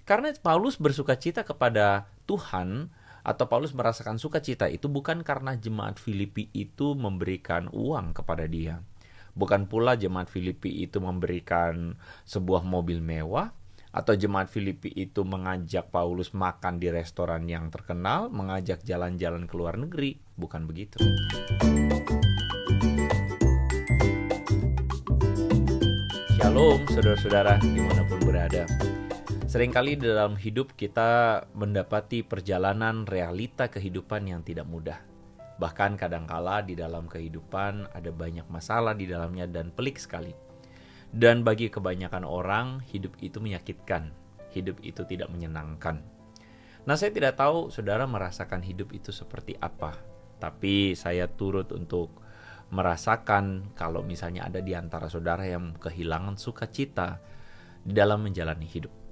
Karena Paulus bersukacita kepada Tuhan, atau Paulus merasakan sukacita itu bukan karena jemaat Filipi itu memberikan uang kepada dia. Bukan pula jemaat Filipi itu memberikan sebuah mobil mewah, atau jemaat Filipi itu mengajak Paulus makan di restoran yang terkenal, mengajak jalan-jalan ke luar negeri. Bukan begitu. Shalom saudara-saudara dimanapun berada. Seringkali di dalam hidup kita mendapati perjalanan realita kehidupan yang tidak mudah. Bahkan kadangkala di dalam kehidupan ada banyak masalah di dalamnya dan pelik sekali. Dan bagi kebanyakan orang, hidup itu menyakitkan. Hidup itu tidak menyenangkan. Nah, saya tidak tahu saudara merasakan hidup itu seperti apa. Tapi saya turut untuk merasakan kalau misalnya ada di antara saudara yang kehilangan sukacita di dalam menjalani hidup.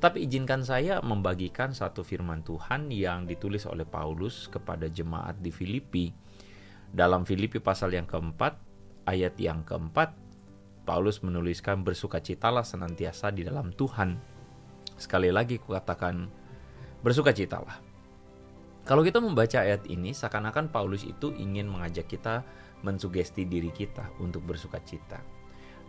Tapi izinkan saya membagikan satu firman Tuhan yang ditulis oleh Paulus kepada jemaat di Filipi. Dalam Filipi pasal yang keempat, ayat yang keempat, Paulus menuliskan, bersukacitalah senantiasa di dalam Tuhan. Sekali lagi kukatakan, bersukacitalah. Kalau kita membaca ayat ini, seakan-akan Paulus itu ingin mengajak kita mensugesti diri kita untuk bersukacita.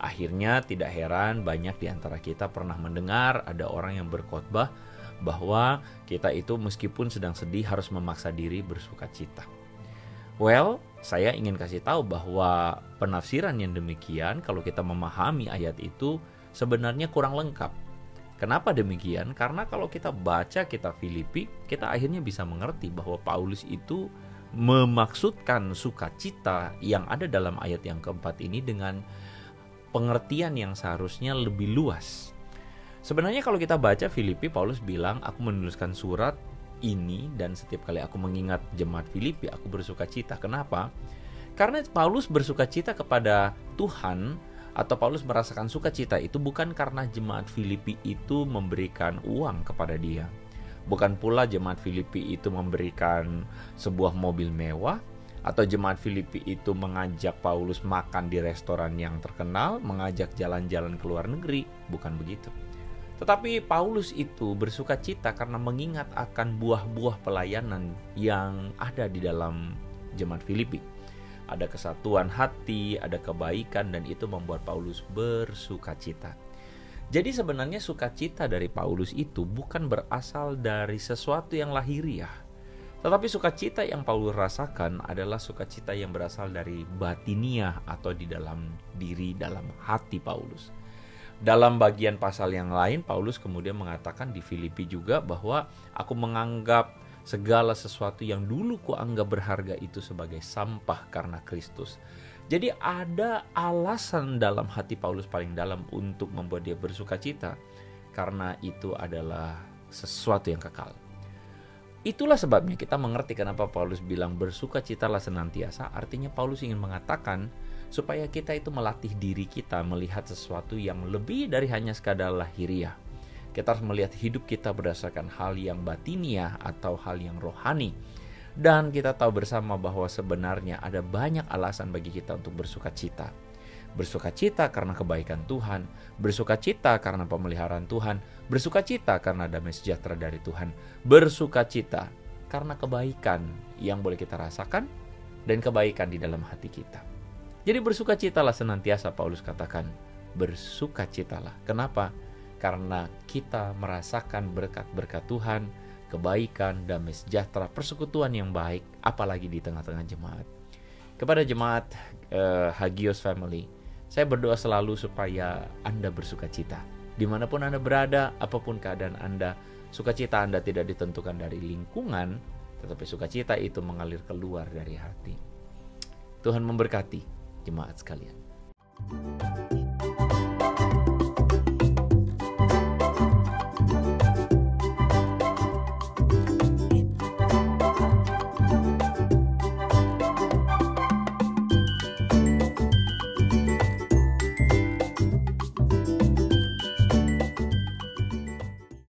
Akhirnya tidak heran banyak di antara kita pernah mendengar ada orang yang berkhotbah bahwa kita itu meskipun sedang sedih harus memaksa diri bersukacita. Well, saya ingin kasih tahu bahwa penafsiran yang demikian kalau kita memahami ayat itu sebenarnya kurang lengkap. Kenapa demikian? Karena kalau kita baca kitab Filipi, kita akhirnya bisa mengerti bahwa Paulus itu memaksudkan sukacita yang ada dalam ayat yang keempat ini dengan pengertian yang seharusnya lebih luas. Sebenarnya kalau kita baca Filipi, Paulus bilang, aku menuliskan surat ini dan setiap kali aku mengingat jemaat Filipi, aku bersukacita. Kenapa? Karena Paulus bersukacita kepada Tuhan, atau Paulus merasakan sukacita itu bukan karena jemaat Filipi itu memberikan uang kepada dia. Bukan pula jemaat Filipi itu memberikan sebuah mobil mewah, atau jemaat Filipi itu mengajak Paulus makan di restoran yang terkenal, mengajak jalan-jalan ke luar negeri. Bukan begitu. Tetapi Paulus itu bersukacita karena mengingat akan buah-buah pelayanan yang ada di dalam jemaat Filipi. Ada kesatuan hati, ada kebaikan, dan itu membuat Paulus bersukacita. Jadi sebenarnya sukacita dari Paulus itu bukan berasal dari sesuatu yang lahiriah. Tetapi sukacita yang Paulus rasakan adalah sukacita yang berasal dari batiniah atau di dalam diri, dalam hati Paulus. Dalam bagian pasal yang lain, Paulus kemudian mengatakan di Filipi juga bahwa aku menganggap segala sesuatu yang dulu kuanggap berharga itu sebagai sampah karena Kristus. Jadi ada alasan dalam hati Paulus paling dalam untuk membuat dia bersukacita, karena itu adalah sesuatu yang kekal. Itulah sebabnya kita mengerti kenapa Paulus bilang bersukacitalah senantiasa. Artinya Paulus ingin mengatakan supaya kita itu melatih diri kita melihat sesuatu yang lebih dari hanya sekadar lahiriah. Kita harus melihat hidup kita berdasarkan hal yang batiniah atau hal yang rohani. Dan kita tahu bersama bahwa sebenarnya ada banyak alasan bagi kita untuk bersukacita. Bersukacita karena kebaikan Tuhan, bersukacita karena pemeliharaan Tuhan, bersukacita karena damai sejahtera dari Tuhan, bersukacita karena kebaikan yang boleh kita rasakan dan kebaikan di dalam hati kita. Jadi bersukacitalah senantiasa, Paulus katakan, bersukacitalah. Kenapa? Karena kita merasakan berkat-berkat Tuhan, kebaikan, damai sejahtera, persekutuan yang baik, apalagi di tengah-tengah jemaat. Kepada jemaat Hagios Family, saya berdoa selalu supaya Anda bersukacita. Dimanapun Anda berada, apapun keadaan Anda, sukacita Anda tidak ditentukan dari lingkungan, tetapi sukacita itu mengalir keluar dari hati. Tuhan memberkati jemaat sekalian.